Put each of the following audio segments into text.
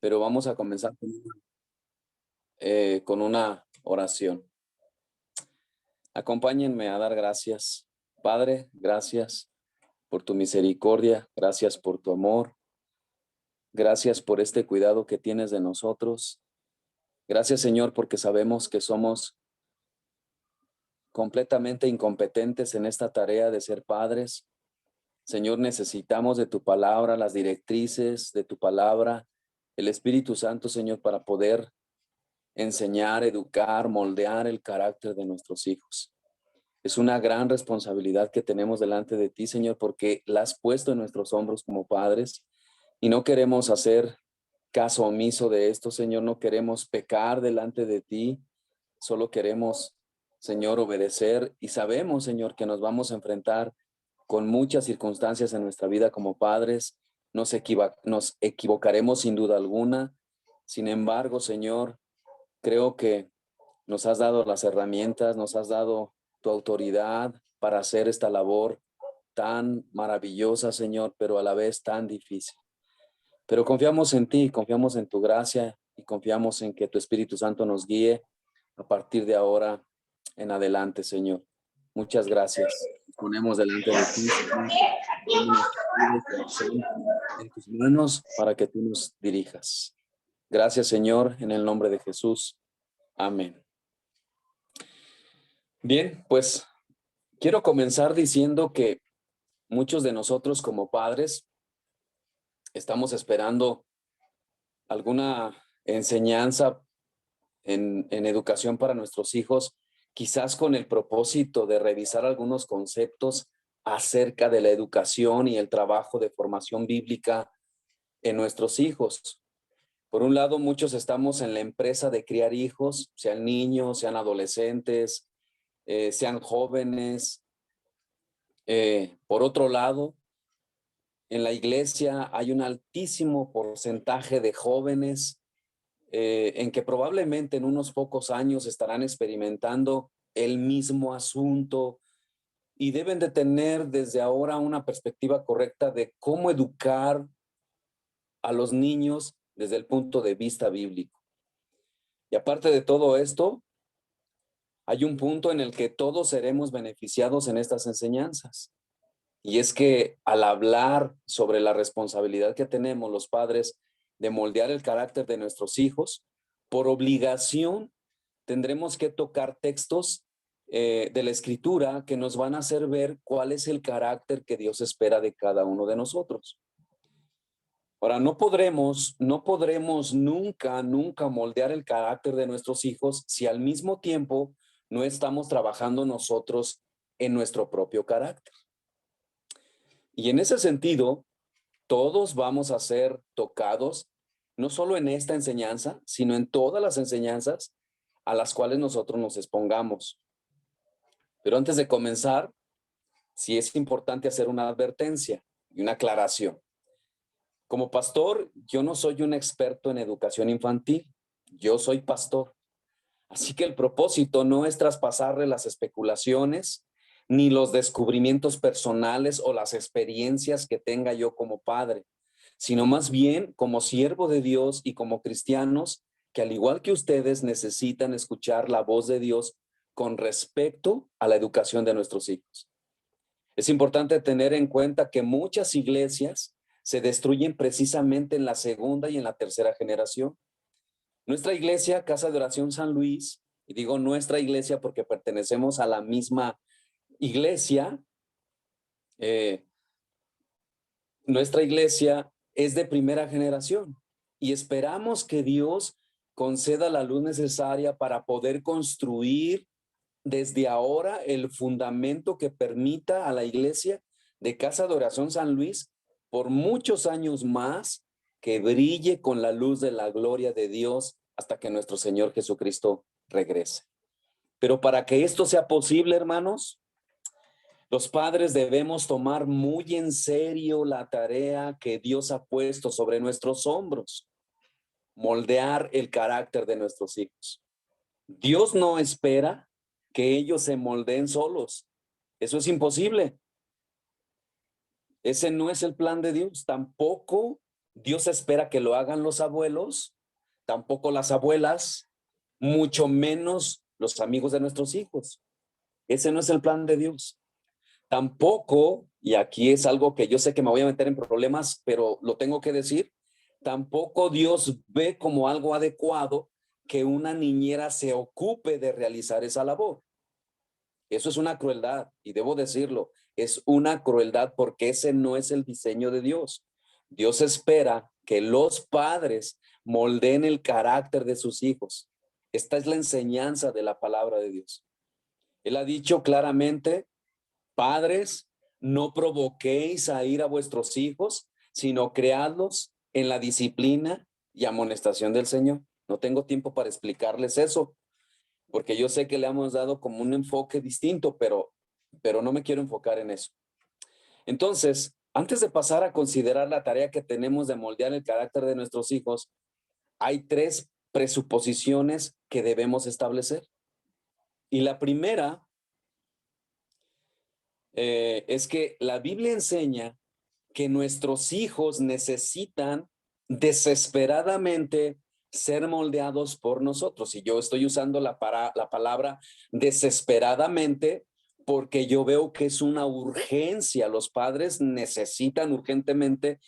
pero vamos a comenzar con una oración. Acompáñenme a dar gracias. Padre, gracias por tu misericordia, gracias por tu amor, gracias por este cuidado que tienes de nosotros. Gracias, Señor, porque sabemos que somos completamente incompetentes en esta tarea de ser padres. Señor, necesitamos de tu palabra, las directrices de tu palabra, el Espíritu Santo, Señor, para poder enseñar, educar, moldear el carácter de nuestros hijos. Es una gran responsabilidad que tenemos delante de ti, Señor, porque la has puesto en nuestros hombros como padres y no queremos hacer caso omiso de esto, Señor. No queremos pecar delante de ti, solo queremos, Señor, obedecer y sabemos, Señor, que nos vamos a enfrentar con muchas circunstancias en nuestra vida como padres. Nos equivocaremos sin duda alguna. Sin embargo, Señor, creo que nos has dado las herramientas, nos has dado tu autoridad para hacer esta labor tan maravillosa, Señor, pero a la vez tan difícil. Pero confiamos en ti, confiamos en tu gracia y confiamos en que tu Espíritu Santo nos guíe a partir de ahora en adelante, Señor. Muchas gracias. Nos ponemos delante de ti, Señor, en tus manos para que tú nos dirijas. Gracias, Señor, en el nombre de Jesús. Amén. Bien, pues quiero comenzar diciendo que muchos de nosotros como padres estamos esperando alguna enseñanza en educación para nuestros hijos, quizás con el propósito de revisar algunos conceptos acerca de la educación y el trabajo de formación bíblica en nuestros hijos. Por un lado, muchos estamos en la empresa de criar hijos, sean niños, sean adolescentes, sean jóvenes. Por otro lado, en la iglesia hay un altísimo porcentaje de jóvenes en que probablemente en unos pocos años estarán experimentando el mismo asunto y deben de tener desde ahora una perspectiva correcta de cómo educar a los niños desde el punto de vista bíblico. Y aparte de todo esto, hay un punto en el que todos seremos beneficiados en estas enseñanzas. Y es que al hablar sobre la responsabilidad que tenemos los padres de moldear el carácter de nuestros hijos, por obligación tendremos que tocar textos de la Escritura que nos van a hacer ver cuál es el carácter que Dios espera de cada uno de nosotros. Ahora, no podremos nunca moldear el carácter de nuestros hijos si al mismo tiempo no estamos trabajando nosotros en nuestro propio carácter. Y en ese sentido, todos vamos a ser tocados, no solo en esta enseñanza, sino en todas las enseñanzas a las cuales nosotros nos expongamos. Pero antes de comenzar, sí es importante hacer una advertencia y una aclaración. Como pastor, yo no soy un experto en educación infantil, yo soy pastor. Así que el propósito no es traspasarle las especulaciones, ni los descubrimientos personales o las experiencias que tenga yo como padre, sino más bien como siervo de Dios y como cristianos que al igual que ustedes necesitan escuchar la voz de Dios con respecto a la educación de nuestros hijos. Es importante tener en cuenta que muchas iglesias se destruyen precisamente en la segunda y en la tercera generación. Nuestra iglesia, Casa de Oración San Luis, y digo nuestra iglesia porque pertenecemos a la misma iglesia, nuestra iglesia es de primera generación y esperamos que Dios conceda la luz necesaria para poder construir desde ahora el fundamento que permita a la iglesia de Casa de Oración San Luis por muchos años más que brille con la luz de la gloria de Dios hasta que nuestro Señor Jesucristo regrese. Pero para que esto sea posible, hermanos, los padres debemos tomar muy en serio la tarea que Dios ha puesto sobre nuestros hombros, moldear el carácter de nuestros hijos. Dios no espera que ellos se moldeen solos. Eso es imposible. Ese no es el plan de Dios. Tampoco Dios espera que lo hagan los abuelos, tampoco las abuelas, mucho menos los amigos de nuestros hijos. Ese no es el plan de Dios. Tampoco, y aquí es algo que yo sé que me voy a meter en problemas, pero lo tengo que decir, tampoco Dios ve como algo adecuado que una niñera se ocupe de realizar esa labor. Eso es una crueldad, y debo decirlo, es una crueldad porque ese no es el diseño de Dios. Dios espera que los padres moldeen el carácter de sus hijos. Esta es la enseñanza de la palabra de Dios. Él ha dicho claramente: padres, no provoquéis a ir a vuestros hijos, sino creadlos en la disciplina y amonestación del Señor. No tengo tiempo para explicarles eso, porque yo sé que le hemos dado como un enfoque distinto, pero no me quiero enfocar en eso. Entonces, antes de pasar a considerar la tarea que tenemos de moldear el carácter de nuestros hijos, hay tres presuposiciones que debemos establecer. Y la primera es que la Biblia enseña que nuestros hijos necesitan desesperadamente ser moldeados por nosotros. Y yo estoy usando la palabra desesperadamente porque yo veo que es una urgencia. Los padres necesitan urgentemente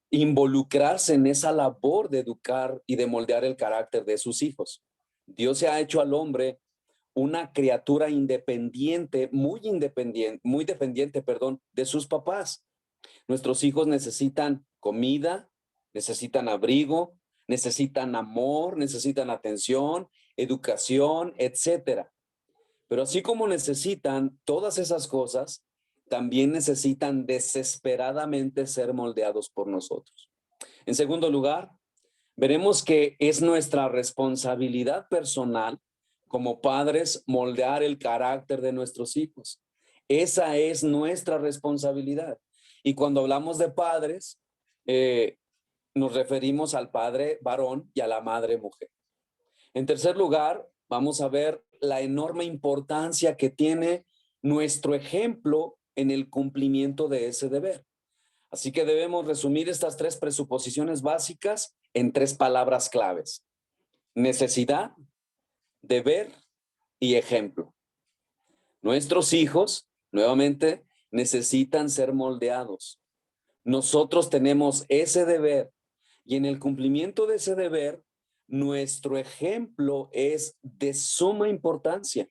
involucrarse en esa labor de educar y de moldear el carácter de sus hijos. Dios se ha hecho al hombre una criatura muy dependiente, perdón, de sus papás. Nuestros hijos necesitan comida, necesitan abrigo, necesitan amor, necesitan atención, educación, etcétera. Pero así como necesitan todas esas cosas, también necesitan desesperadamente ser moldeados por nosotros. En segundo lugar, veremos que es nuestra responsabilidad personal como padres moldear el carácter de nuestros hijos. Esa es nuestra responsabilidad. Y cuando hablamos de padres, nos referimos al padre varón y a la madre mujer. En tercer lugar, vamos a ver la enorme importancia que tiene nuestro ejemplo en el cumplimiento de ese deber. Así que debemos resumir estas tres presuposiciones básicas en tres palabras claves: necesidad, deber y ejemplo. Nuestros hijos, nuevamente, necesitan ser moldeados. Nosotros tenemos ese deber y en el cumplimiento de ese deber, nuestro ejemplo es de suma importancia.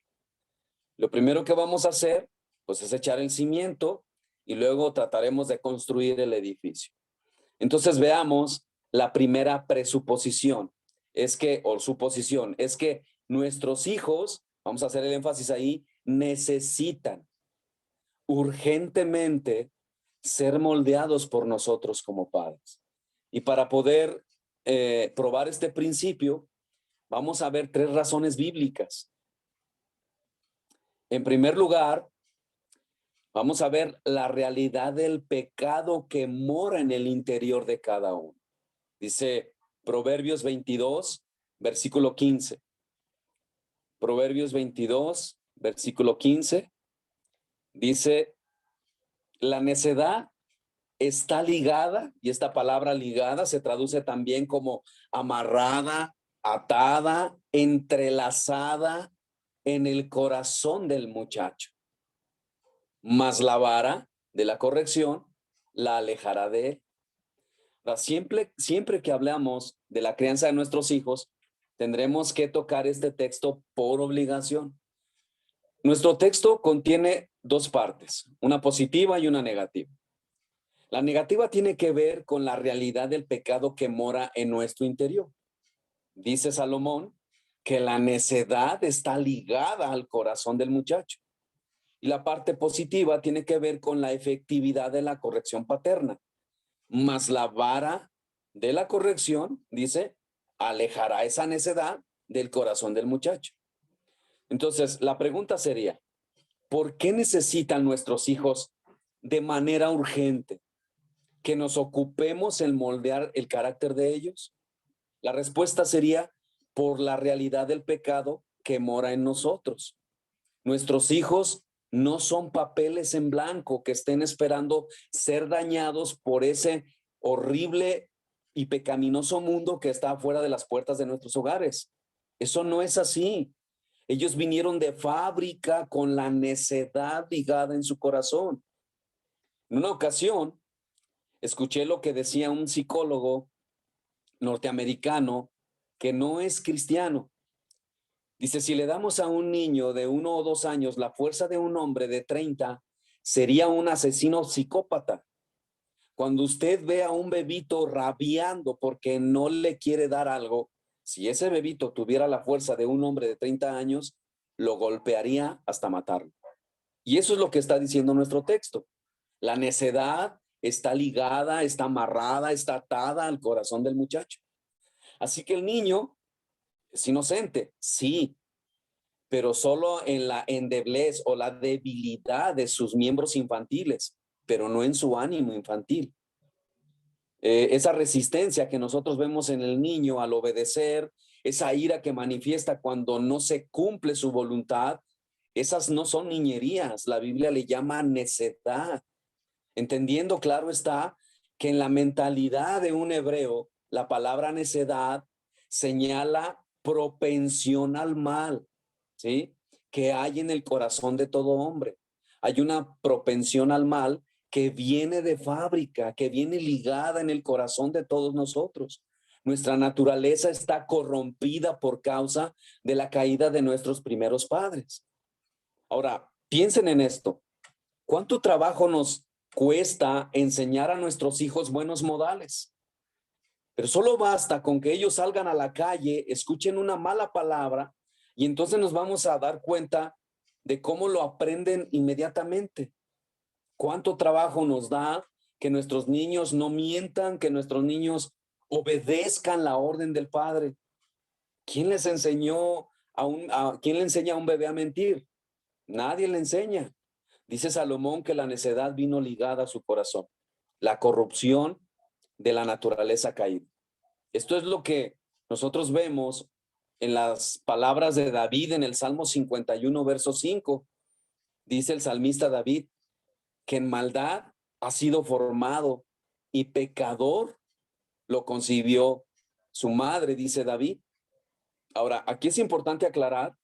Lo primero que vamos a hacer, pues, es echar el cimiento y luego trataremos de construir el edificio. Entonces veamos la primera presuposición, o suposición, es que nuestros hijos, vamos a hacer el énfasis ahí, necesitan urgentemente ser moldeados por nosotros como padres. Y para poder probar este principio, vamos a ver tres razones bíblicas. En primer lugar, vamos a ver la realidad del pecado que mora en el interior de cada uno. Dice Proverbios 22, versículo 15. Proverbios 22, versículo 15. Dice: la necedad está ligada, y esta palabra ligada se traduce también como amarrada, atada, entrelazada en el corazón del muchacho. Mas la vara de la corrección la alejará de él. Siempre que hablamos de la crianza de nuestros hijos, tendremos que tocar este texto por obligación. Nuestro texto contiene dos partes, una positiva y una negativa. La negativa tiene que ver con la realidad del pecado que mora en nuestro interior. Dice Salomón que la necedad está ligada al corazón del muchacho. Y la parte positiva tiene que ver con la efectividad de la corrección paterna. Mas la vara de la corrección, dice, alejará esa necedad del corazón del muchacho. Entonces, la pregunta sería: ¿por qué necesitan nuestros hijos de manera urgente que nos ocupemos en moldear el carácter de ellos? La respuesta sería: por la realidad del pecado que mora en nosotros. Nuestros hijos no son papeles en blanco que estén esperando ser dañados por ese horrible y pecaminoso mundo que está afuera de las puertas de nuestros hogares. Eso no es así. Ellos vinieron de fábrica con la necedad ligada en su corazón. En una ocasión, escuché lo que decía un psicólogo norteamericano que no es cristiano. Dice, si le damos a un niño de 1 o 2 años la fuerza de un hombre de 30, sería un asesino psicópata. Cuando usted ve a un bebito rabiando porque no le quiere dar algo, si ese bebito tuviera la fuerza de un hombre de 30 años, lo golpearía hasta matarlo. Y eso es lo que está diciendo nuestro texto. La necedad está ligada, está amarrada, está atada al corazón del muchacho. Así que el niño es inocente, sí, pero solo en la endeblez o la debilidad de sus miembros infantiles, pero no en su ánimo infantil. Esa resistencia que nosotros vemos en el niño al obedecer, esa ira que manifiesta cuando no se cumple su voluntad, esas no son niñerías, la Biblia le llama necedad, entendiendo, claro está, que en la mentalidad de un hebreo, la palabra necedad señala propensión al mal, ¿sí? Que hay en el corazón de todo hombre. Hay una propensión al mal que viene de fábrica, que viene ligada en el corazón de todos nosotros. Nuestra naturaleza está corrompida por causa de la caída de nuestros primeros padres. Ahora, piensen en esto. ¿Cuánto trabajo nos cuesta enseñar a nuestros hijos buenos modales? Pero solo basta con que ellos salgan a la calle, escuchen una mala palabra y entonces nos vamos a dar cuenta de cómo lo aprenden inmediatamente. ¿Cuánto trabajo nos da que nuestros niños no mientan, que nuestros niños obedezcan la orden del padre? ¿Quién les enseñó quién le enseña a un bebé a mentir? Nadie le enseña. Dice Salomón que la necedad vino ligada a su corazón, la corrupción de la naturaleza caída. Esto es lo que nosotros vemos en las palabras de David en el Salmo 51, verso 5. Dice el salmista David que en maldad ha sido formado y pecador lo concibió su madre, dice David. Ahora, aquí es importante aclarar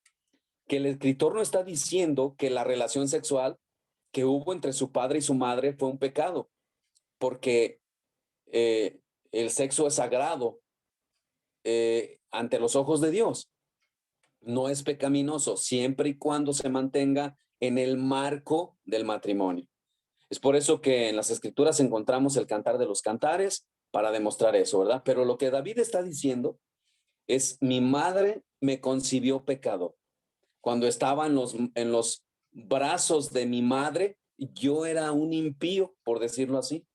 que el escritor no está diciendo que la relación sexual que hubo entre su padre y su madre fue un pecado, porque el sexo es sagrado ante los ojos de Dios. No es pecaminoso siempre y cuando se mantenga en el marco del matrimonio. Es por eso que en las escrituras encontramos el Cantar de los Cantares para demostrar eso, ¿verdad? Pero lo que David está diciendo es, mi madre me concibió pecado. Cuando estaba en los brazos de mi madre, yo era un impío, por decirlo así.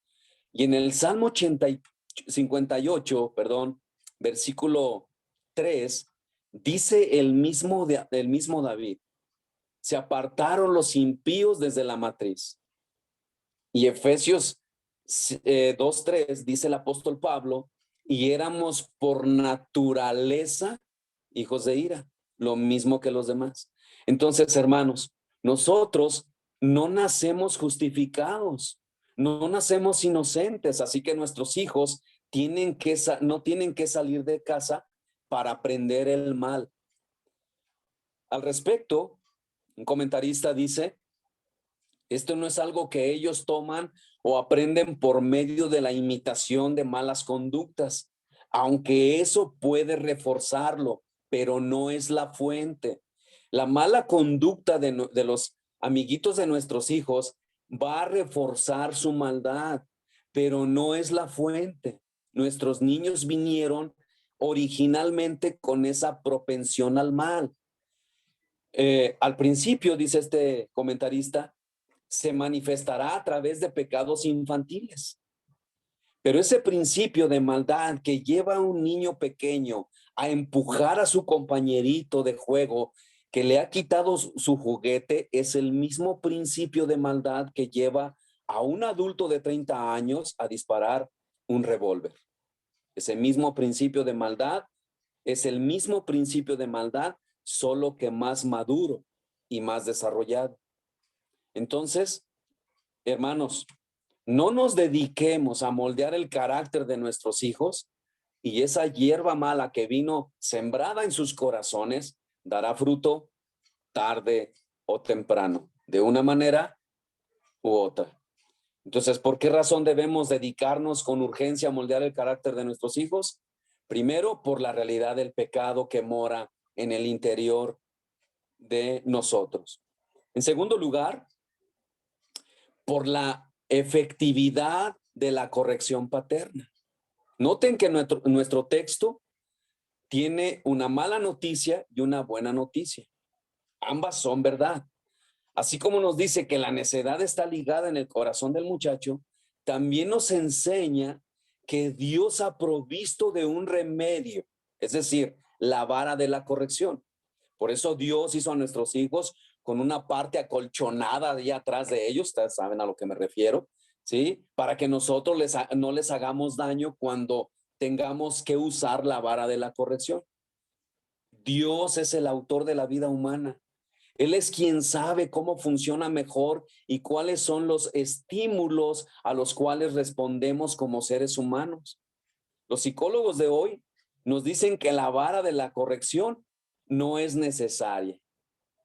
Y en el Salmo 58, perdón, versículo 3, dice el mismo David, se apartaron los impíos desde la matriz. Y Efesios 2:3 dice el apóstol Pablo, y éramos por naturaleza hijos de ira, lo mismo que los demás. Entonces, hermanos, nosotros no nacemos justificados, no nacemos inocentes, así que nuestros hijos no tienen que salir de casa para aprender el mal. Al respecto, un comentarista dice, esto no es algo que ellos toman o aprenden por medio de la imitación de malas conductas, aunque eso puede reforzarlo, pero no es la fuente. La mala conducta de los amiguitos de nuestros hijos va a reforzar su maldad, pero no es la fuente. Nuestros niños vinieron originalmente con esa propensión al mal. Al principio, dice este comentarista, se manifestará a través de pecados infantiles. Pero ese principio de maldad que lleva a un niño pequeño a empujar a su compañerito de juego que le ha quitado su juguete es el mismo principio de maldad que lleva a un adulto de 30 años a disparar un revólver. Ese mismo principio de maldad es el mismo principio de maldad, solo que más maduro y más desarrollado. Entonces, hermanos, no nos dediquemos a moldear el carácter de nuestros hijos, y esa hierba mala que vino sembrada en sus corazones dará fruto tarde o temprano, de una manera u otra. Entonces, ¿por qué razón debemos dedicarnos con urgencia a moldear el carácter de nuestros hijos? Primero, por la realidad del pecado que mora en el interior de nosotros. En segundo lugar, por la efectividad de la corrección paterna. Noten que nuestro texto tiene una mala noticia y una buena noticia. Ambas son verdad. Así como nos dice que la necedad está ligada en el corazón del muchacho, también nos enseña que Dios ha provisto de un remedio, es decir, la vara de la corrección. Por eso Dios hizo a nuestros hijos con una parte acolchonada allá atrás de ellos, ustedes saben a lo que me refiero, ¿sí? Para que nosotros no les hagamos daño cuando tengamos que usar la vara de la corrección. Dios es el autor de la vida humana. Él es quien sabe cómo funciona mejor y cuáles son los estímulos a los cuales respondemos como seres humanos. Los psicólogos de hoy nos dicen que la vara de la corrección no es necesaria,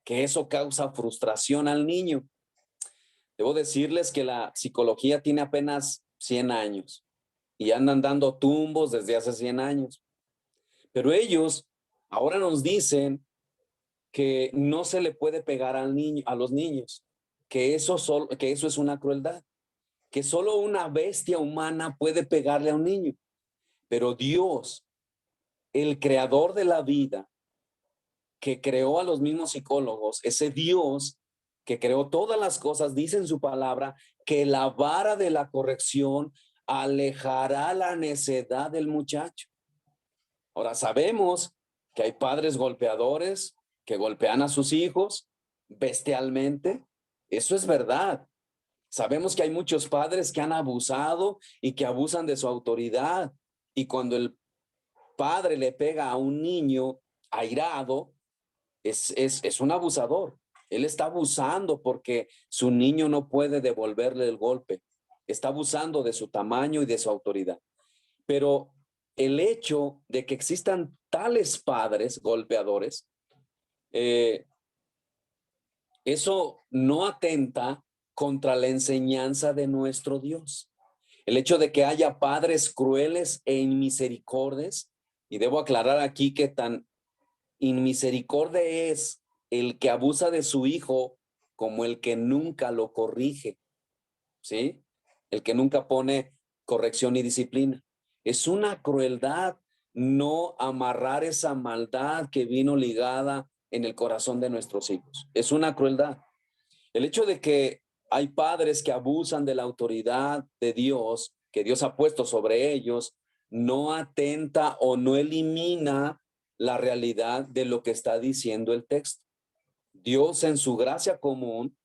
que eso causa frustración al niño. Debo decirles que la psicología tiene apenas 100 años y andan dando tumbos desde hace 100 años. Pero ellos ahora nos dicen que no se le puede pegar al niño, a los niños, que eso es una crueldad, que solo una bestia humana puede pegarle a un niño. Pero Dios, el creador de la vida, que creó a los mismos psicólogos, ese Dios que creó todas las cosas, dice en su palabra que la vara de la corrección alejará la necedad del muchacho. Ahora sabemos que hay padres golpeadores que golpean a sus hijos bestialmente. Eso es verdad. Sabemos que hay muchos padres que han abusado y que abusan de su autoridad. Y cuando el padre le pega a un niño airado, es un abusador. Él está abusando porque su niño no puede devolverle el golpe. Está abusando de su tamaño y de su autoridad. Pero el hecho de que existan tales padres golpeadores, eh, eso no atenta contra la enseñanza de nuestro Dios. El hecho de que haya padres crueles e inmisericordes, y debo aclarar aquí que tan inmisericordia es el que abusa de su hijo como el que nunca lo corrige, ¿sí? El que nunca pone corrección y disciplina. Es una crueldad no amarrar esa maldad que vino ligada en el corazón de nuestros hijos. Es una crueldad. El hecho de que hay padres que abusan de la autoridad de Dios, que Dios ha puesto sobre ellos, no atenta o no elimina la realidad de lo que está diciendo el texto. Dios en su gracia común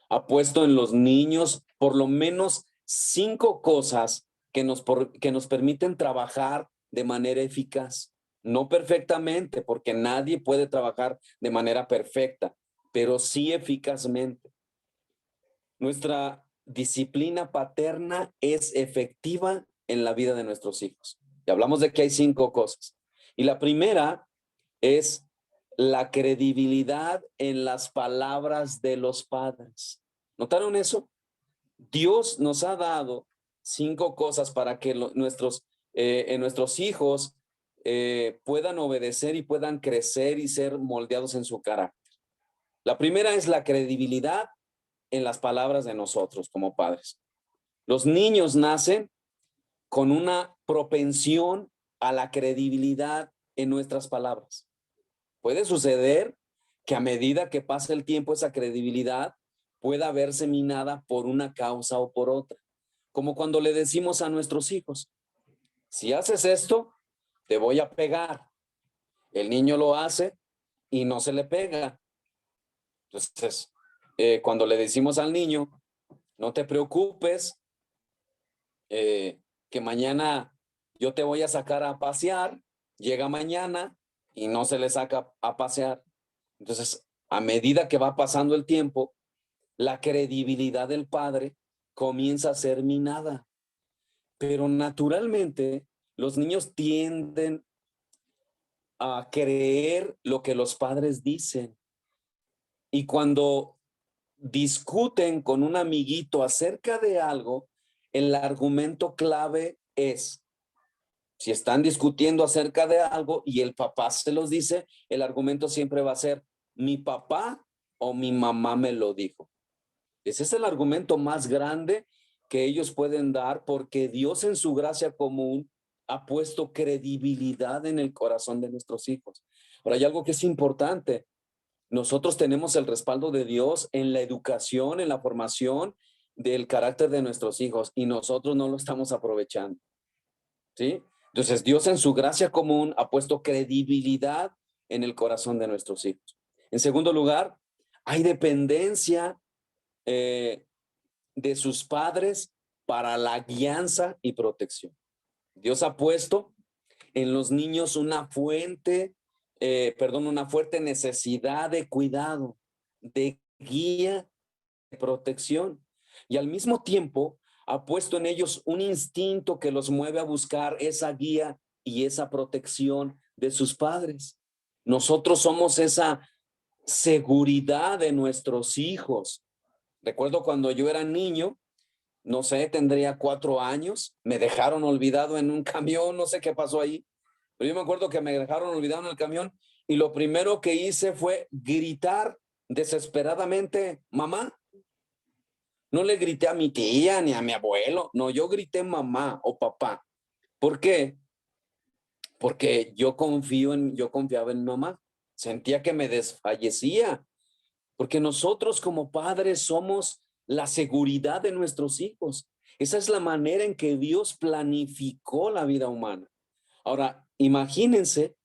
ha puesto en los niños por lo menos 5 cosas que nos permiten trabajar de manera eficaz. No perfectamente, porque nadie puede trabajar de manera perfecta, pero sí eficazmente. Nuestra disciplina paterna es efectiva en la vida de nuestros hijos. Y hablamos de que hay 5 cosas. Y la primera es la credibilidad en las palabras de los padres. ¿Notaron eso? Dios nos ha dado 5 cosas para que nuestros hijos puedan obedecer y puedan crecer y ser moldeados en su carácter. La primera es la credibilidad en las palabras de nosotros como padres. Los niños nacen con una propensión a la credibilidad en nuestras palabras. Puede suceder que a medida que pasa el tiempo esa credibilidad pueda verse minada por una causa o por otra. Como cuando le decimos a nuestros hijos, si haces esto, te voy a pegar. El niño lo hace y no se le pega. Entonces, cuando le decimos al niño, no te preocupes, que mañana yo te voy a sacar a pasear, llega mañana y no se le saca a pasear. Entonces, a medida que va pasando el tiempo, la credibilidad del padre comienza a ser minada. Pero naturalmente los niños tienden a creer lo que los padres dicen. Y cuando discuten con un amiguito acerca de algo, el argumento clave es, si están discutiendo acerca de algo y el papá se los dice, el argumento siempre va a ser, mi papá o mi mamá me lo dijo. Ese es el argumento más grande que ellos pueden dar, porque Dios en su gracia común ha puesto credibilidad en el corazón de nuestros hijos. Ahora, hay algo que es importante. Nosotros tenemos el respaldo de Dios en la educación, en la formación del carácter de nuestros hijos, y nosotros no lo estamos aprovechando, ¿sí? Entonces, Dios en su gracia común ha puesto credibilidad en el corazón de nuestros hijos. En segundo lugar, hay dependencia de sus padres para la guianza y protección. Dios ha puesto en los niños una fuerte necesidad de cuidado, de guía, de protección. Y al mismo tiempo ha puesto en ellos un instinto que los mueve a buscar esa guía y esa protección de sus padres. Nosotros somos esa seguridad de nuestros hijos. Recuerdo cuando yo era niño, no sé, tendría 4 años, me dejaron olvidado en un camión, no sé qué pasó ahí, pero yo me acuerdo que me dejaron olvidado en el camión y lo primero que hice fue gritar desesperadamente, mamá. No le grité a mi tía ni a mi abuelo, no, yo grité mamá o papá. ¿Por qué? Porque yo confiaba en mi mamá, sentía que me desfallecía, porque nosotros como padres somos la seguridad de nuestros hijos. Esa es la manera en que Dios planificó la vida humana. Ahora, imagínense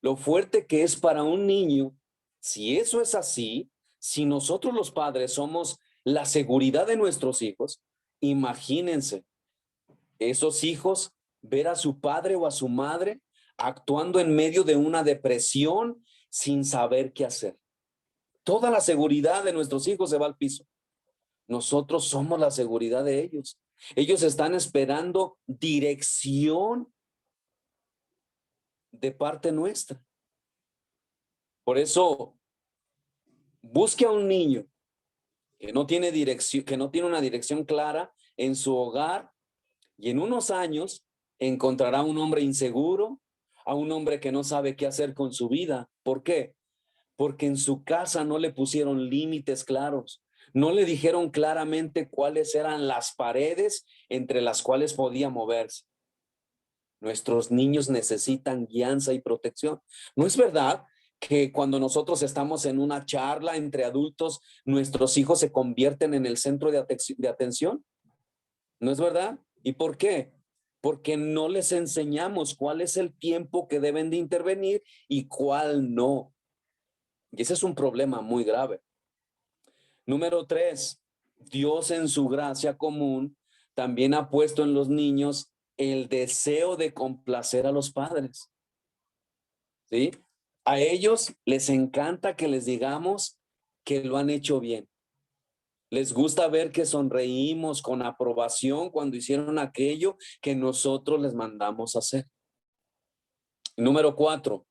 lo fuerte que es para un niño, si eso es así, si nosotros los padres somos la seguridad de nuestros hijos, imagínense esos hijos ver a su padre o a su madre actuando en medio de una depresión sin saber qué hacer. Toda la seguridad de nuestros hijos se va al piso. Nosotros somos la seguridad de ellos. Ellos están esperando dirección de parte nuestra. Por eso, busque a un niño que no tiene dirección, que no tiene una dirección clara en su hogar, y en unos años encontrará un hombre inseguro, a un hombre que no sabe qué hacer con su vida. ¿Por qué? Porque en su casa no le pusieron límites claros, no le dijeron claramente cuáles eran las paredes entre las cuales podía moverse. Nuestros niños necesitan guianza y protección. ¿No es verdad que cuando nosotros estamos en una charla entre adultos, nuestros hijos se convierten en el centro de atención? ¿No es verdad? ¿Y por qué? Porque no les enseñamos cuál es el tiempo que deben de intervenir y cuál no. Y ese es un problema muy grave. Número 3, Dios en su gracia común también ha puesto en los niños el deseo de complacer a los padres, ¿sí? A ellos les encanta que les digamos que lo han hecho bien. Les gusta ver que sonreímos con aprobación cuando hicieron aquello que nosotros les mandamos hacer. Número 4,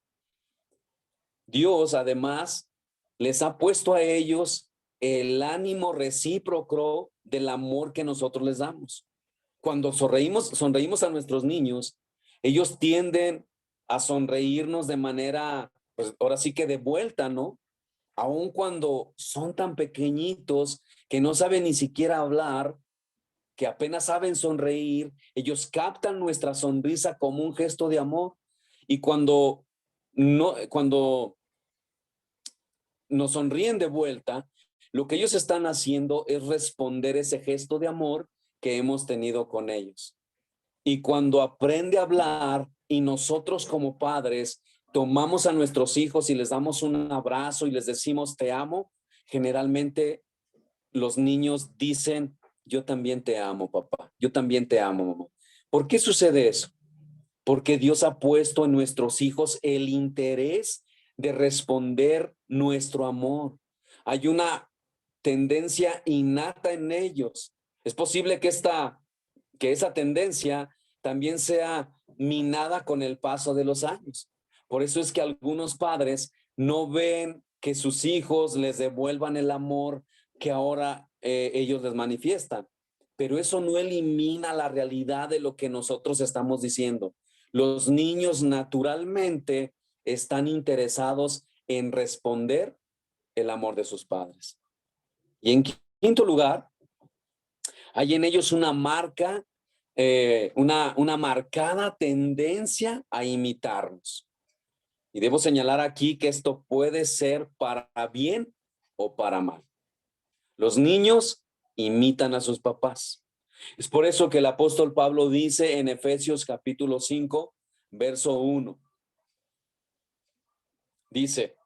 Dios además les ha puesto a ellos el ánimo recíproco del amor que nosotros les damos. Cuando sonreímos a nuestros niños, ellos tienden a sonreírnos de manera, pues ahora sí que de vuelta, ¿no? Aun cuando son tan pequeñitos que no saben ni siquiera hablar, que apenas saben sonreír, ellos captan nuestra sonrisa como un gesto de amor. Y cuando nos sonríen de vuelta, lo que ellos están haciendo es responder ese gesto de amor que hemos tenido con ellos. Y cuando aprende a hablar y nosotros como padres tomamos a nuestros hijos y les damos un abrazo y les decimos te amo, generalmente los niños dicen yo también te amo, papá, yo también te amo, mamá. ¿Por qué sucede eso? Porque Dios ha puesto en nuestros hijos el interés de responder nuestro amor. Hay una tendencia innata en ellos Es posible que esa tendencia también sea minada con el paso de los años. Por eso es que algunos padres no ven que sus hijos les devuelvan el amor que ahora ellos les manifiestan. Pero eso no elimina la realidad de lo que nosotros estamos diciendo. Los niños naturalmente están interesados en responder el amor de sus padres. Y en quinto lugar, hay en ellos una marca, una marcada tendencia a imitarnos. Y debo señalar aquí que esto puede ser para bien o para mal. Los niños imitan a sus papás. Es por eso que el apóstol Pablo dice en Efesios capítulo 5, verso 1. Dice,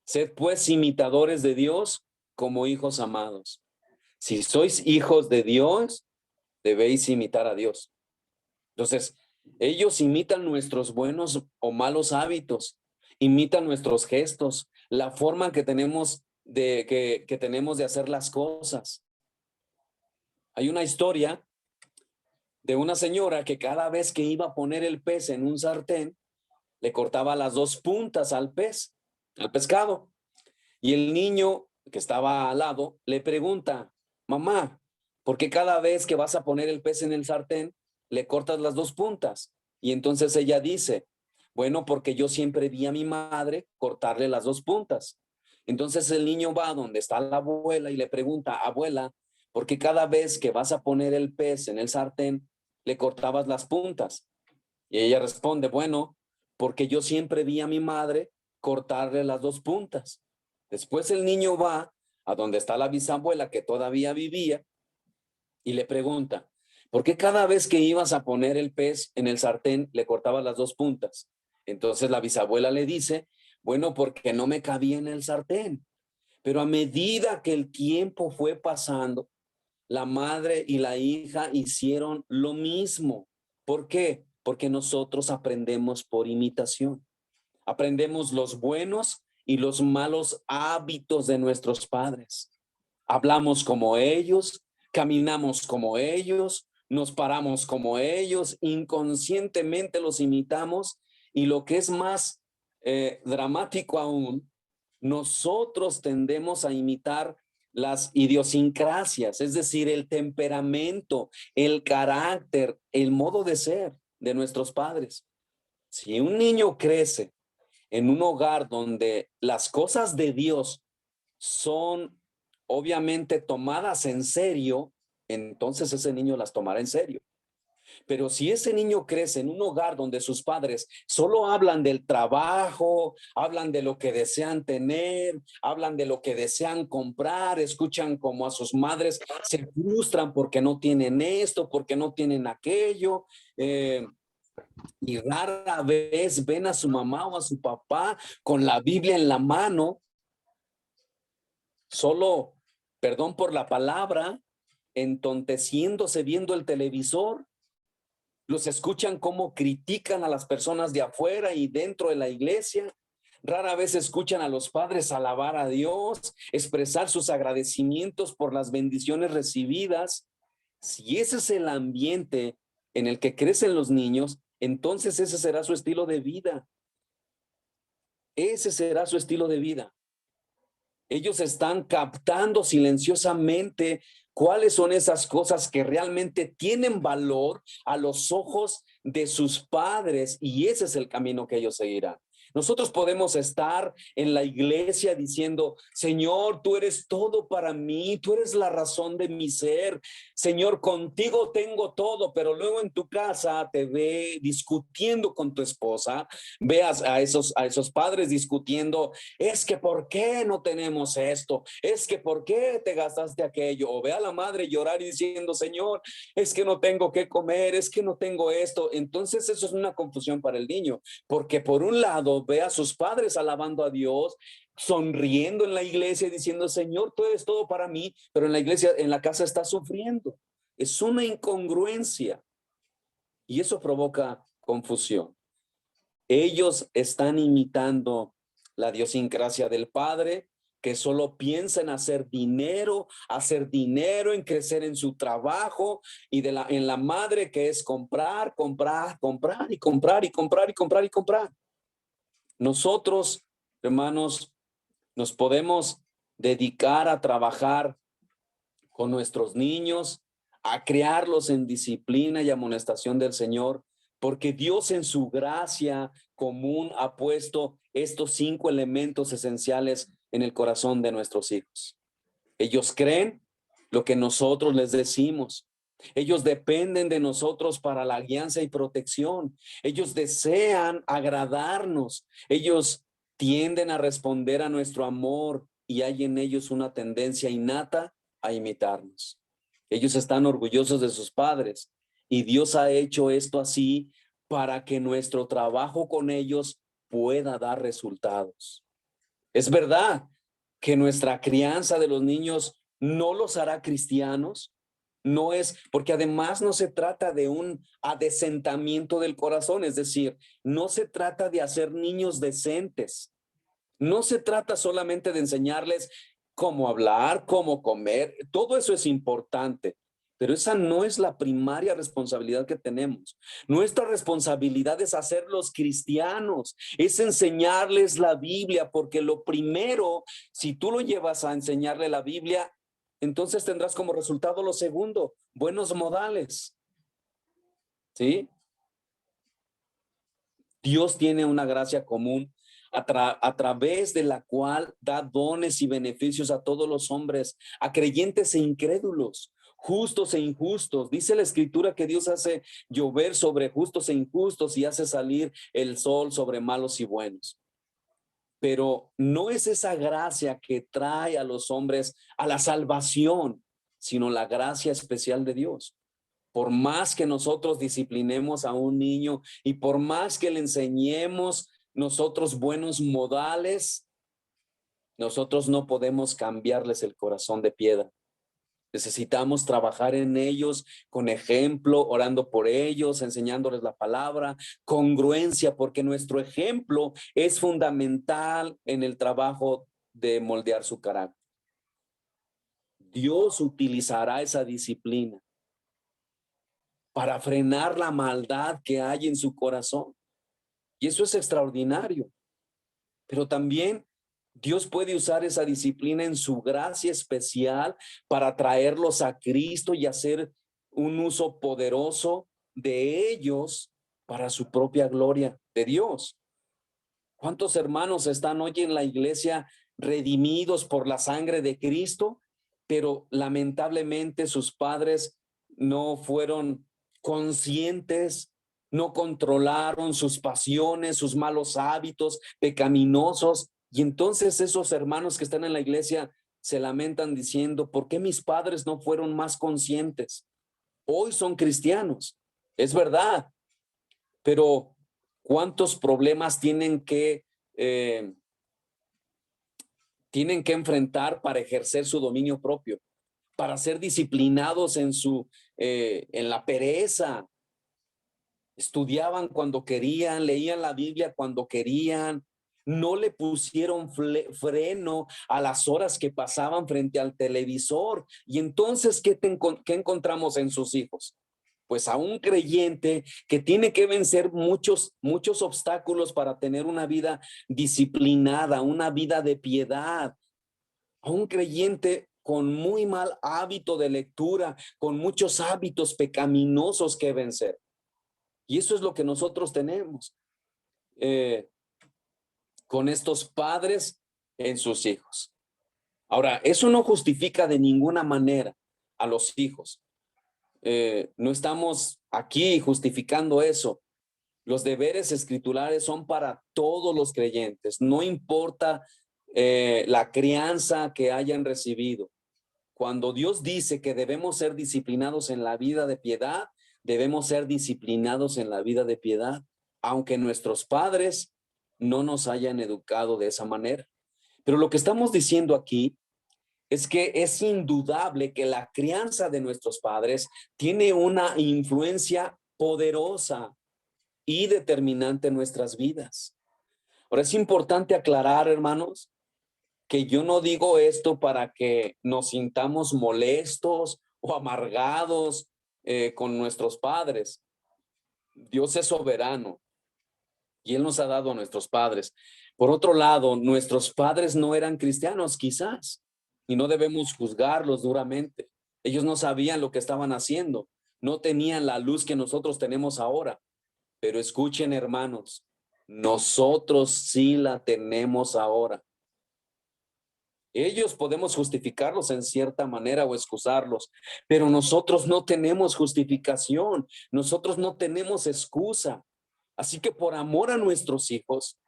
sed pues imitadores de Dios como hijos amados. Si sois hijos de Dios, debéis imitar a Dios. Entonces, ellos imitan nuestros buenos o malos hábitos, imitan nuestros gestos, la forma que tenemos que tenemos de hacer las cosas. Hay una historia de una señora que cada vez que iba a poner el pez en un sartén, le cortaba las dos puntas al pescado. Y el niño que estaba al lado le pregunta, mamá, ¿por qué cada vez que vas a poner el pez en el sartén le cortas las dos puntas? Y entonces ella dice, bueno, porque yo siempre vi a mi madre cortarle las dos puntas. Entonces el niño va donde está la abuela y le pregunta, abuela, ¿por qué cada vez que vas a poner el pez en el sartén le cortabas las puntas? Y ella responde, bueno, porque yo siempre vi a mi madre cortarle las dos puntas. Después el niño va a donde está la bisabuela que todavía vivía y le pregunta, ¿por qué cada vez que ibas a poner el pez en el sartén le cortabas las dos puntas? Entonces la bisabuela le dice, bueno, porque no me cabía en el sartén. Pero a medida que el tiempo fue pasando, la madre y la hija hicieron lo mismo. ¿Por qué? Porque nosotros aprendemos por imitación. Aprendemos los buenos y los malos hábitos de nuestros padres. Hablamos como ellos, caminamos como ellos, nos paramos como ellos, inconscientemente los imitamos y lo que es más dramático aún, nosotros tendemos a imitar las idiosincrasias, es decir, el temperamento, el carácter, el modo de ser de nuestros padres. Si un niño crece en un hogar donde las cosas de Dios son obviamente tomadas en serio, entonces ese niño las tomará en serio. Pero si ese niño crece en un hogar donde sus padres solo hablan del trabajo, hablan de lo que desean tener, hablan de lo que desean comprar, escuchan como a sus madres se frustran porque no tienen esto, porque no tienen aquello, y rara vez ven a su mamá o a su papá con la Biblia en la mano, solo, perdón por la palabra, entonteciéndose viendo el televisor. Los escuchan cómo critican a las personas de afuera y dentro de la iglesia. Rara vez escuchan a los padres alabar a Dios, expresar sus agradecimientos por las bendiciones recibidas. Si ese es el ambiente en el que crecen los niños, entonces ese será su estilo de vida. Ese será su estilo de vida. Ellos están captando silenciosamente cuáles son esas cosas que realmente tienen valor a los ojos de sus padres, y ese es el camino que ellos seguirán. Nosotros podemos estar en la iglesia diciendo, Señor, tú eres todo para mí, tú eres la razón de mi ser. Señor, contigo tengo todo, pero luego en tu casa te ve discutiendo con tu esposa, veas a esos padres discutiendo, es que ¿por qué no tenemos esto? Es que ¿por qué te gastaste aquello? O ve a la madre llorar y diciendo, Señor, es que no tengo qué comer, es que no tengo esto. Entonces eso es una confusión para el niño, porque por un lado ve a sus padres alabando a Dios, sonriendo en la iglesia diciendo, Señor, tú eres todo para mí, pero en la iglesia, en la casa está sufriendo. Es una incongruencia y eso provoca confusión. Ellos están imitando la idiosincrasia del padre, que solo piensa en hacer dinero, en crecer en su trabajo, y en la madre que es comprar, comprar, comprar y comprar y comprar y comprar y comprar. Nosotros, hermanos, nos podemos dedicar a trabajar con nuestros niños, a criarlos en disciplina y amonestación del Señor, porque Dios en su gracia común ha puesto estos 5 elementos esenciales en el corazón de nuestros hijos. Ellos creen lo que nosotros les decimos. Ellos dependen de nosotros para la guianza y protección. Ellos desean agradarnos. Ellos tienden a responder a nuestro amor y hay en ellos una tendencia innata a imitarnos. Ellos están orgullosos de sus padres y Dios ha hecho esto así para que nuestro trabajo con ellos pueda dar resultados. Es verdad que nuestra crianza de los niños no los hará cristianos, no es, porque además no se trata de un adesentamiento del corazón, es decir, no se trata de hacer niños decentes, no se trata solamente de enseñarles cómo hablar, cómo comer, todo eso es importante, pero esa no es la primaria responsabilidad que tenemos. Nuestra responsabilidad es hacerlos cristianos, es enseñarles la Biblia, porque lo primero, si tú lo llevas a enseñarle la Biblia, entonces tendrás como resultado lo segundo, buenos modales, ¿sí? Dios tiene una gracia común a través de la cual da dones y beneficios a todos los hombres, a creyentes e incrédulos, justos e injustos. Dice la Escritura que Dios hace llover sobre justos e injustos y hace salir el sol sobre malos y buenos. Pero no es esa gracia que trae a los hombres a la salvación, sino la gracia especial de Dios. Por más que nosotros disciplinemos a un niño y por más que le enseñemos nosotros buenos modales, nosotros no podemos cambiarles el corazón de piedra. Necesitamos trabajar en ellos con ejemplo, orando por ellos, enseñándoles la palabra, congruencia, porque nuestro ejemplo es fundamental en el trabajo de moldear su carácter. Dios utilizará esa disciplina para frenar la maldad que hay en su corazón. Y eso es extraordinario. Pero también Dios puede usar esa disciplina en su gracia especial para traerlos a Cristo y hacer un uso poderoso de ellos para su propia gloria de Dios. ¿Cuántos hermanos están hoy en la iglesia redimidos por la sangre de Cristo, pero lamentablemente sus padres no fueron conscientes, no controlaron sus pasiones, sus malos hábitos pecaminosos? Y entonces esos hermanos que están en la iglesia se lamentan diciendo, ¿por qué mis padres no fueron más conscientes? Hoy son cristianos, es verdad, pero ¿cuántos problemas eh, tienen que enfrentar para ejercer su dominio propio, para ser disciplinados en la pereza? Estudiaban cuando querían, leían la Biblia cuando querían, no le pusieron freno a las horas que pasaban frente al televisor. Y entonces, ¿qué encontramos en sus hijos? Pues a un creyente que tiene que vencer muchos obstáculos para tener una vida disciplinada, una vida de piedad. A un creyente con muy mal hábito de lectura, con muchos hábitos pecaminosos que vencer. Y eso es lo que nosotros tenemos con estos padres en sus hijos. Ahora, eso no justifica de ninguna manera a los hijos. No estamos aquí justificando eso. Los deberes escritulares son para todos los creyentes, no importa la crianza que hayan recibido. Cuando Dios dice que debemos ser disciplinados en la vida de piedad, debemos ser disciplinados en la vida de piedad, aunque nuestros padres no nos hayan educado de esa manera. Pero lo que estamos diciendo aquí es que es indudable que la crianza de nuestros padres tiene una influencia poderosa y determinante en nuestras vidas. Ahora es importante aclarar, hermanos, que yo no digo esto para que nos sintamos molestos o amargados con nuestros padres. Dios es soberano y Él nos ha dado a nuestros padres. Por otro lado, nuestros padres no eran cristianos, quizás, y no debemos juzgarlos duramente. Ellos no sabían lo que estaban haciendo, no tenían la luz que nosotros tenemos ahora. Pero escuchen, hermanos, nosotros sí la tenemos ahora. Ellos podemos justificarlos en cierta manera o excusarlos, pero nosotros no tenemos justificación, nosotros no tenemos excusa. Así que por amor a nuestros hijos,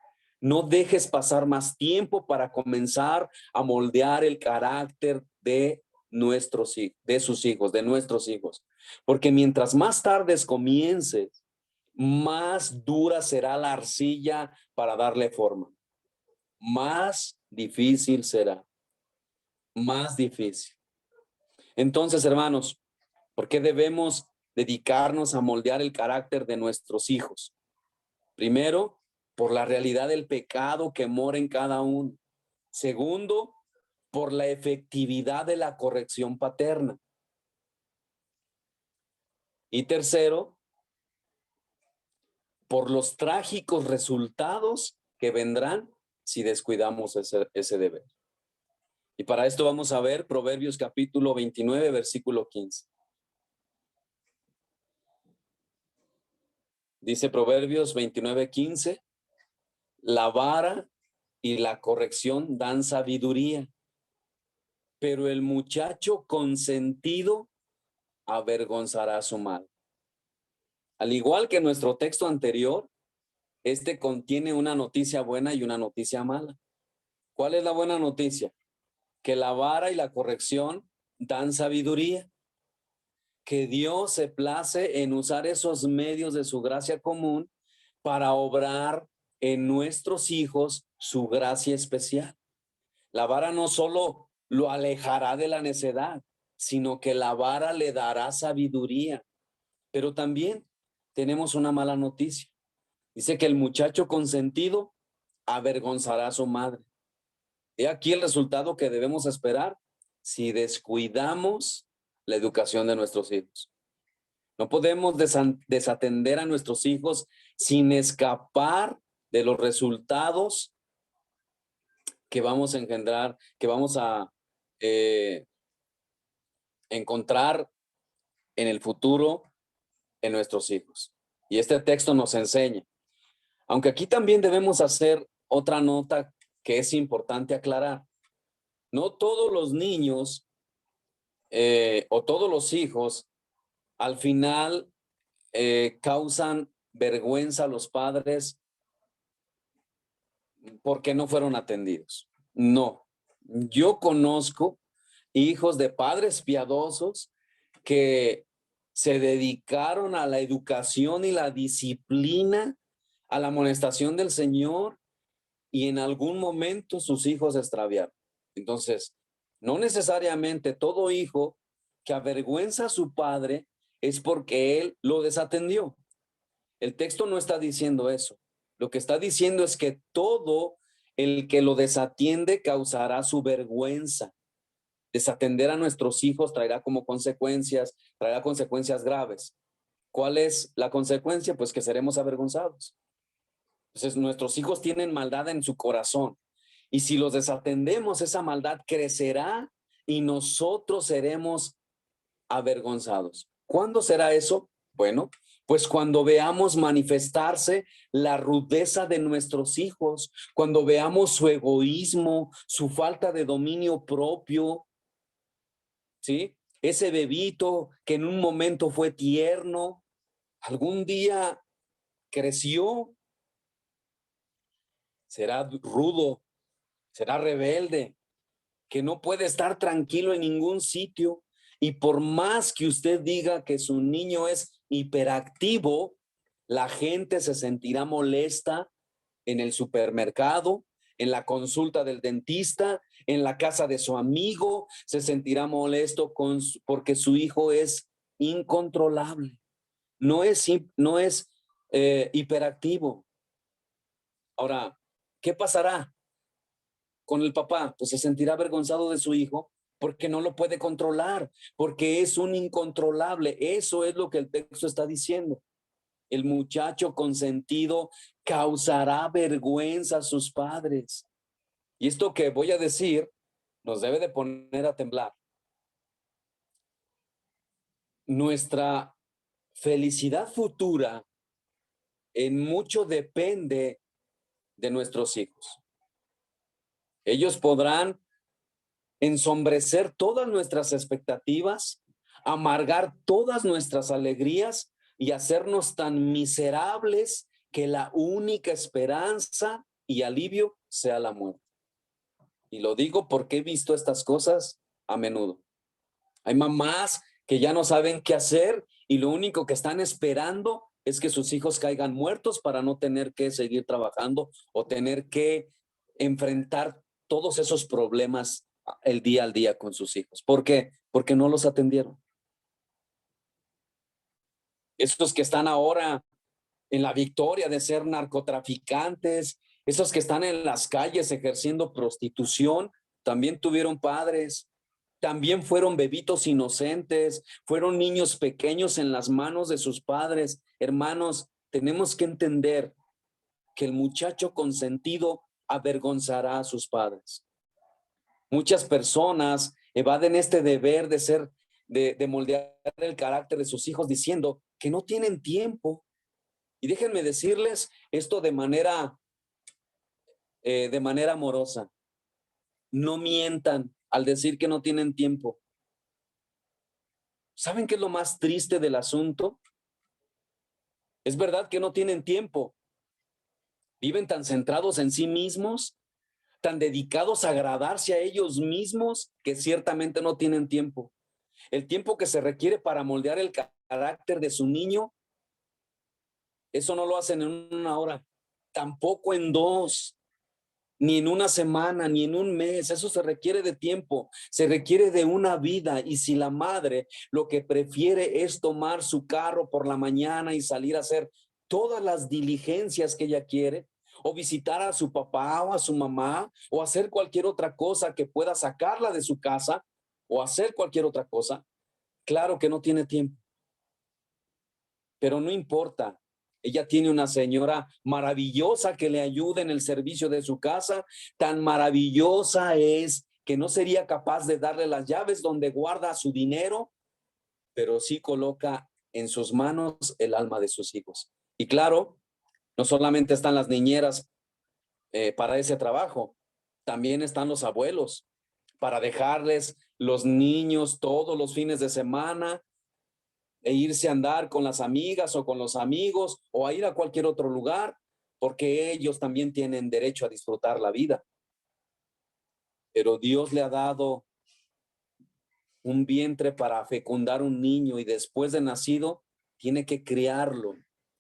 no dejes pasar más tiempo para comenzar a moldear el carácter de nuestros hijos, de sus hijos, de nuestros hijos. Porque mientras más tardes comiences, más dura será la arcilla para darle forma. Más difícil será. Más difícil. Entonces, hermanos, ¿por qué debemos dedicarnos a moldear el carácter de nuestros hijos? Primero, por la realidad del pecado que mora en cada uno. Segundo, por la efectividad de la corrección paterna. Y tercero, por los trágicos resultados que vendrán si descuidamos ese deber. Y para esto vamos a ver Proverbios capítulo 29, versículo 15. Dice Proverbios 29:15, la vara y la corrección dan sabiduría, pero el muchacho consentido avergonzará su madre. Al igual que nuestro texto anterior, este contiene una noticia buena y una noticia mala. ¿Cuál es la buena noticia? Que la vara y la corrección dan sabiduría, que Dios se place en usar esos medios de su gracia común para obrar en nuestros hijos su gracia especial. La vara no solo lo alejará de la necedad, sino que la vara le dará sabiduría. Pero también tenemos una mala noticia. Dice que el muchacho consentido avergonzará a su madre. He aquí el resultado que debemos esperar si descuidamos la educación de nuestros hijos. No podemos desatender a nuestros hijos sin escapar de los resultados que vamos a engendrar, que vamos a encontrar en el futuro en nuestros hijos. Y este texto nos enseña. Aunque aquí también debemos hacer otra nota que es importante aclarar. No todos los niños o todos los hijos al final causan vergüenza a los padres porque no fueron atendidos. No, yo conozco hijos de padres piadosos que se dedicaron a la educación y la disciplina, a la amonestación del Señor, y en algún momento sus hijos se extraviaron. Entonces, no necesariamente todo hijo que avergüenza a su padre es porque él lo desatendió. El texto no está diciendo eso. Lo que está diciendo es que todo el que lo desatiende causará su vergüenza. Desatender a nuestros hijos traerá traerá consecuencias graves. ¿Cuál es la consecuencia? Pues que seremos avergonzados. Entonces, nuestros hijos tienen maldad en su corazón. Y si los desatendemos, esa maldad crecerá y nosotros seremos avergonzados. ¿Cuándo será eso? Bueno, pues cuando veamos manifestarse la rudeza de nuestros hijos, cuando veamos su egoísmo, su falta de dominio propio, ¿sí? Ese bebito que en un momento fue tierno, algún día creció, será rudo, será rebelde, que no puede estar tranquilo en ningún sitio. Y por más que usted diga que su niño es hiperactivo, la gente se sentirá molesta en el supermercado, en la consulta del dentista, en la casa de su amigo, se sentirá molesto porque su hijo es incontrolable. No es hiperactivo. Ahora, ¿qué pasará? con el papá? Pues se sentirá avergonzado de su hijo porque no lo puede controlar, porque es un incontrolable. Eso es lo que el texto está diciendo. El muchacho consentido causará vergüenza a sus padres. Y esto que voy a decir nos debe de poner a temblar. Nuestra felicidad futura en mucho depende de nuestros hijos. Ellos podrán ensombrecer todas nuestras expectativas, amargar todas nuestras alegrías y hacernos tan miserables que la única esperanza y alivio sea la muerte. Y lo digo porque he visto estas cosas a menudo. Hay mamás que ya no saben qué hacer y lo único que están esperando es que sus hijos caigan muertos para no tener que seguir trabajando o tener que enfrentar todos esos problemas el día al día con sus hijos. ¿Por qué? Porque no los atendieron. Esos que están ahora en la victoria de ser narcotraficantes, esos que están en las calles ejerciendo prostitución, también tuvieron padres, también fueron bebitos inocentes, fueron niños pequeños en las manos de sus padres. Hermanos, tenemos que entender que el muchacho consentido avergonzará a sus padres. Muchas personas evaden este deber de ser, de moldear el carácter de sus hijos diciendo que no tienen tiempo. Y déjenme decirles esto de manera amorosa. No mientan al decir que no tienen tiempo. ¿Saben qué es lo más triste del asunto? Es verdad que no tienen tiempo. Viven tan centrados en sí mismos, tan dedicados a agradarse a ellos mismos, que ciertamente no tienen tiempo. El tiempo que se requiere para moldear el carácter de su niño, eso no lo hacen en una hora, tampoco en dos, ni en una semana, ni en un mes. Eso se requiere de tiempo, se requiere de una vida. Y si la madre lo que prefiere es tomar su carro por la mañana y salir a hacer todas las diligencias que ella quiere, o visitar a su papá o a su mamá, o hacer cualquier otra cosa que pueda sacarla de su casa, o hacer cualquier otra cosa, claro que no tiene tiempo. Pero no importa. Ella tiene una señora maravillosa que le ayuda en el servicio de su casa. Tan maravillosa es que no sería capaz de darle las llaves donde guarda su dinero, pero sí coloca en sus manos el alma de sus hijos. Y claro, no solamente están las niñeras para ese trabajo, también están los abuelos para dejarles los niños todos los fines de semana e irse a andar con las amigas o con los amigos o a ir a cualquier otro lugar, porque ellos también tienen derecho a disfrutar la vida. Pero Dios le ha dado un vientre para fecundar un niño y después de nacido tiene que criarlo.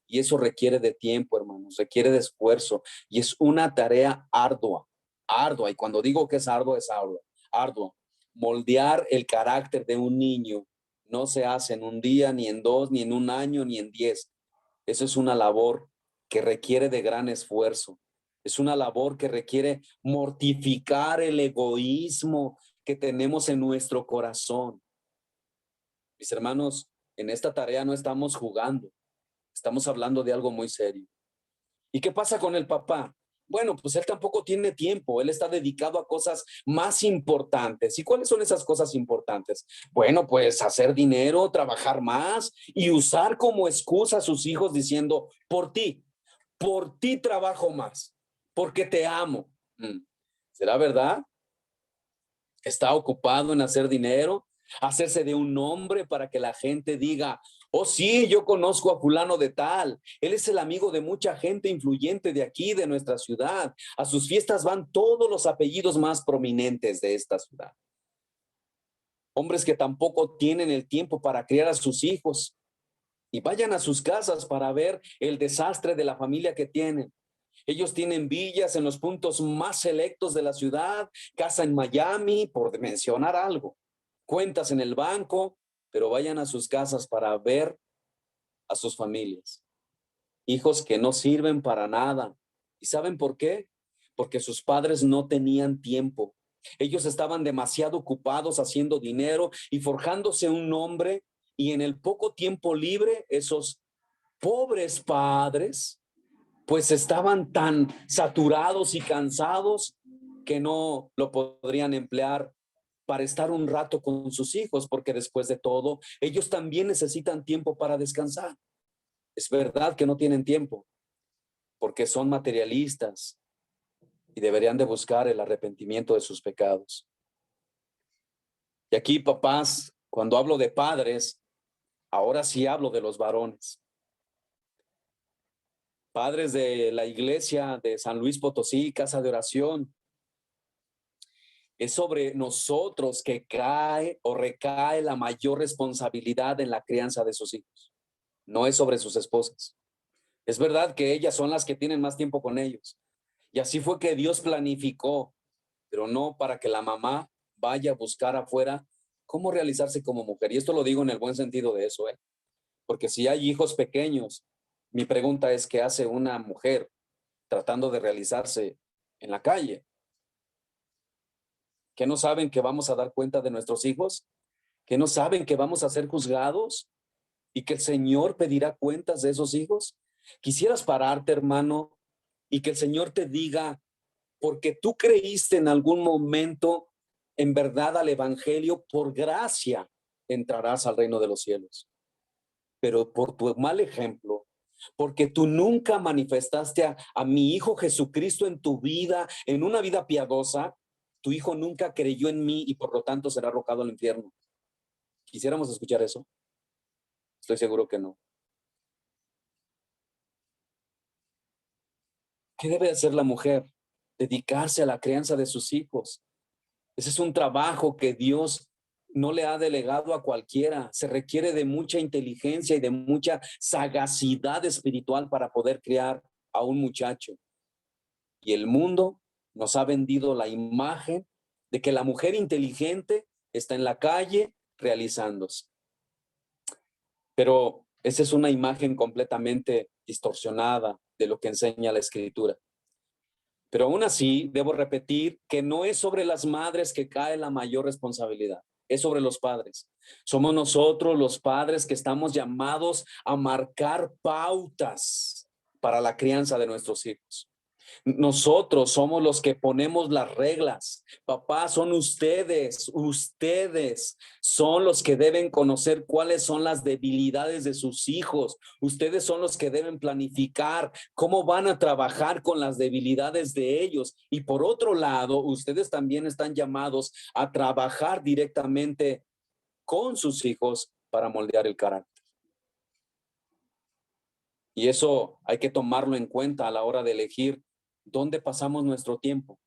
Y eso requiere de tiempo, hermanos, requiere de esfuerzo y es una tarea ardua, ardua. Y cuando digo que es ardua, es ardua, ardua. Moldear el carácter de un niño no se hace en un día, ni en dos, ni en un año, ni en 10. Eso es una labor que requiere de gran esfuerzo. Es una labor que requiere mortificar el egoísmo que tenemos en nuestro corazón. Mis hermanos, en esta tarea no estamos jugando, estamos hablando de algo muy serio. ¿Y qué pasa con el papá? Bueno, pues él tampoco tiene tiempo, él está dedicado a cosas más importantes. ¿Y cuáles son esas cosas importantes? Bueno, pues hacer dinero, trabajar más y usar como excusa a sus hijos diciendo, por ti trabajo más, porque te amo. ¿Será verdad? Está ocupado en hacer dinero, hacerse de un nombre para que la gente diga, oh sí, yo conozco a fulano de tal, él es el amigo de mucha gente influyente de aquí, de nuestra ciudad. A sus fiestas van todos los apellidos más prominentes de esta ciudad. Hombres que tampoco tienen el tiempo para criar a sus hijos y vayan a sus casas para ver el desastre de la familia que tienen. Ellos tienen villas en los puntos más selectos de la ciudad, casa en Miami, por mencionar algo, cuentas en el banco, pero vayan a sus casas para ver a sus familias. Hijos que no sirven para nada. ¿Y saben por qué? porque sus padres no tenían tiempo. Ellos estaban demasiado ocupados haciendo dinero y forjándose un nombre, y en el poco tiempo libre, esos pobres padres pues estaban tan saturados y cansados que no lo podrían emplear para estar un rato con sus hijos, porque después de todo, ellos también necesitan tiempo para descansar. Es verdad que no tienen tiempo, porque son materialistas y deberían de buscar el arrepentimiento de sus pecados. Y aquí, papás, cuando hablo de padres, ahora sí hablo de los varones. Padres de la iglesia de San Luis Potosí, Casa de Oración, es sobre nosotros que cae o recae la mayor responsabilidad en la crianza de sus hijos. No es sobre sus esposas. Es verdad que ellas son las que tienen más tiempo con ellos. Y así fue que Dios planificó, pero no para que la mamá vaya a buscar afuera cómo realizarse como mujer. Y esto lo digo en el buen sentido de eso, ¿eh? Porque si hay hijos pequeños, mi pregunta es, ¿qué hace una mujer tratando de realizarse en la calle? ¿Que no saben que vamos a dar cuenta de nuestros hijos? ¿Que no saben que vamos a ser juzgados y que el Señor pedirá cuentas de esos hijos? Quisieras pararte, hermano, y que el Señor te diga, porque tú creíste en algún momento en verdad al Evangelio, por gracia entrarás al reino de los cielos. Pero por tu mal ejemplo, porque tú nunca manifestaste a mi Hijo Jesucristo en tu vida, en una vida piadosa, tu hijo nunca creyó en mí y por lo tanto será arrojado al infierno. ¿Quisiéramos escuchar eso? Estoy seguro que no. ¿Qué debe hacer la mujer? Dedicarse a la crianza de sus hijos. Ese es un trabajo que Dios no le ha delegado a cualquiera. Se requiere de mucha inteligencia y de mucha sagacidad espiritual para poder criar a un muchacho. Y el mundo nos ha vendido la imagen de que la mujer inteligente está en la calle realizándose. Pero esa es una imagen completamente distorsionada de lo que enseña la Escritura. Pero aún así, debo repetir que no es sobre las madres que cae la mayor responsabilidad, es sobre los padres. Somos nosotros los padres que estamos llamados a marcar pautas para la crianza de nuestros hijos. Nosotros somos los que ponemos las reglas. Papá, son ustedes son los que deben conocer cuáles son las debilidades de sus hijos. Ustedes son los que deben planificar cómo van a trabajar con las debilidades de ellos. Y por otro lado, ustedes también están llamados a trabajar directamente con sus hijos para moldear el carácter. Y eso hay que tomarlo en cuenta a la hora de elegir dónde pasamos nuestro tiempo.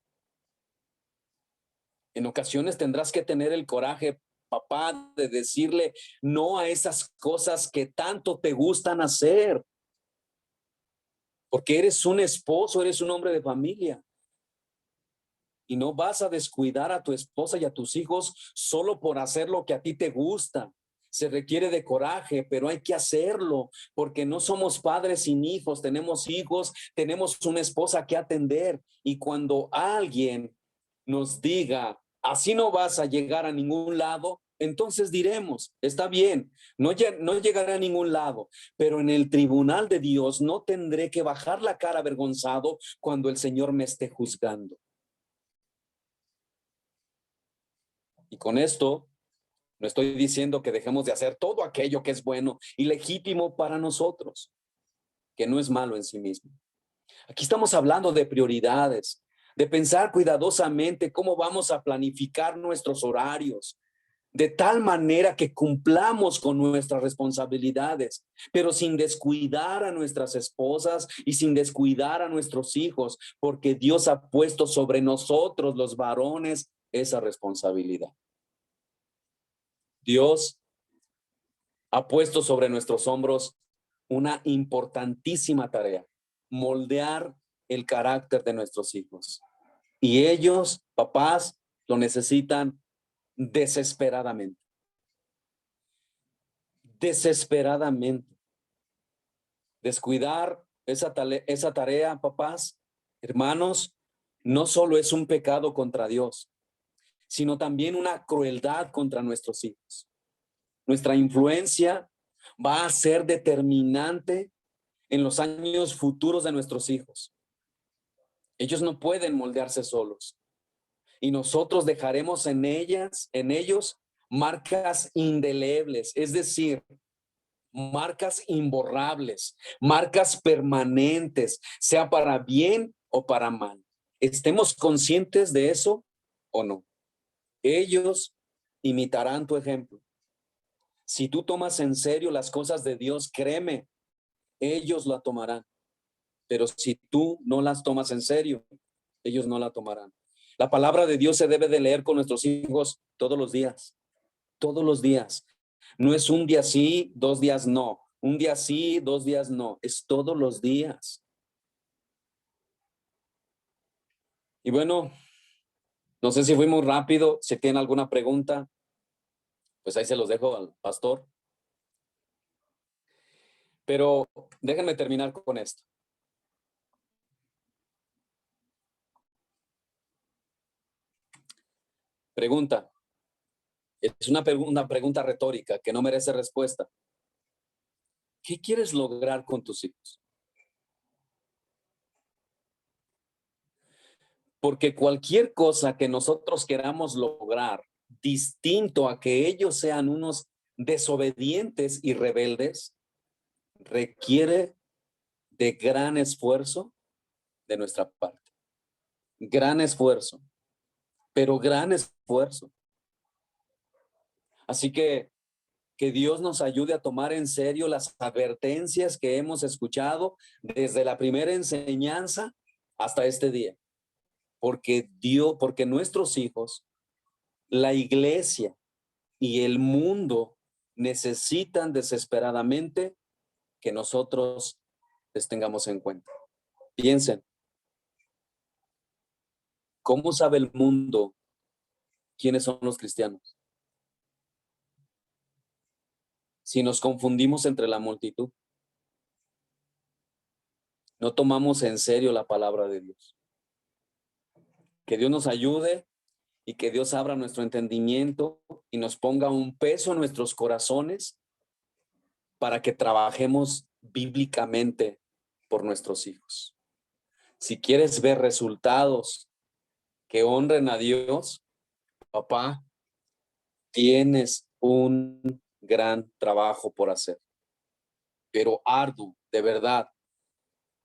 En ocasiones tendrás que tener el coraje, papá, de decirle no a esas cosas que tanto te gustan hacer. Porque eres un esposo, eres un hombre de familia. Y no vas a descuidar a tu esposa y a tus hijos solo por hacer lo que a ti te gusta. Se requiere de coraje, pero hay que hacerlo, porque no somos padres sin hijos, tenemos una esposa que atender. Y cuando alguien nos diga, así no vas a llegar a ningún lado, entonces diremos, está bien, no llegaré a ningún lado, pero en el tribunal de Dios no tendré que bajar la cara avergonzado cuando el Señor me esté juzgando. Y con esto no estoy diciendo que dejemos de hacer todo aquello que es bueno y legítimo para nosotros, que no es malo en sí mismo. Aquí estamos hablando de prioridades, de pensar cuidadosamente cómo vamos a planificar nuestros horarios, de tal manera que cumplamos con nuestras responsabilidades, pero sin descuidar a nuestras esposas y sin descuidar a nuestros hijos, porque Dios ha puesto sobre nosotros, los varones, esa responsabilidad. Dios ha puesto sobre nuestros hombros una importantísima tarea: moldear el carácter de nuestros hijos. Y ellos, papás, lo necesitan desesperadamente. Desesperadamente. Descuidar esa tarea, papás, hermanos, no solo es un pecado contra Dios, sino también una crueldad contra nuestros hijos. Nuestra influencia va a ser determinante en los años futuros de nuestros hijos. Ellos no pueden moldearse solos y nosotros dejaremos en ellos marcas indelebles, es decir, marcas imborrables, marcas permanentes, sea para bien o para mal. ¿Estemos conscientes de eso o no? Ellos imitarán tu ejemplo. Si tú tomas en serio las cosas de Dios, créeme, ellos la tomarán. Pero si tú no las tomas en serio, ellos no la tomarán. La palabra de Dios se debe de leer con nuestros hijos todos los días. Todos los días. No es un día sí, 2 días no. Un día sí, 2 días no. Es todos los días. Y bueno, no sé si fui muy rápido. Si tienen alguna pregunta, pues ahí se los dejo al pastor. Pero déjenme terminar con esto. Pregunta. Es una pregunta retórica que no merece respuesta. ¿Qué quieres lograr con tus hijos? Porque cualquier cosa que nosotros queramos lograr, distinto a que ellos sean unos desobedientes y rebeldes, requiere de gran esfuerzo de nuestra parte. Gran esfuerzo, pero gran esfuerzo. Así que Dios nos ayude a tomar en serio las advertencias que hemos escuchado desde la primera enseñanza hasta este día. Porque nuestros hijos, la iglesia y el mundo necesitan desesperadamente que nosotros les tengamos en cuenta. Piensen, ¿cómo sabe el mundo quiénes son los cristianos? Si nos confundimos entre la multitud, no tomamos en serio la palabra de Dios. Que Dios nos ayude y que Dios abra nuestro entendimiento y nos ponga un peso en nuestros corazones para que trabajemos bíblicamente por nuestros hijos. Si quieres ver resultados que honren a Dios, papá, tienes un gran trabajo por hacer, pero arduo, de verdad.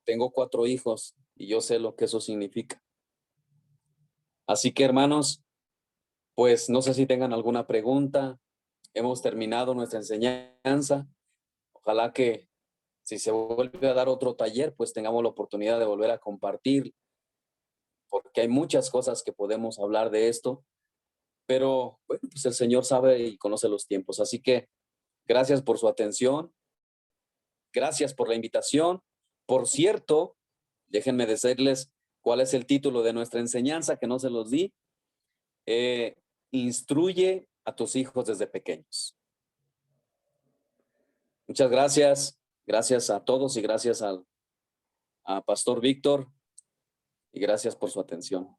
Tengo 4 hijos y yo sé lo que eso significa. Así que, hermanos, pues no sé si tengan alguna pregunta. Hemos terminado nuestra enseñanza. Ojalá que si se vuelve a dar otro taller, pues tengamos la oportunidad de volver a compartir, porque hay muchas cosas que podemos hablar de esto, pero bueno, pues el Señor sabe y conoce los tiempos. Así que gracias por su atención, gracias por la invitación. Por cierto, déjenme decirles cuál es el título de nuestra enseñanza, que no se los di. Instruye a tus hijos desde pequeños. Muchas gracias. Gracias a todos y gracias a Pastor Víctor y gracias por su atención.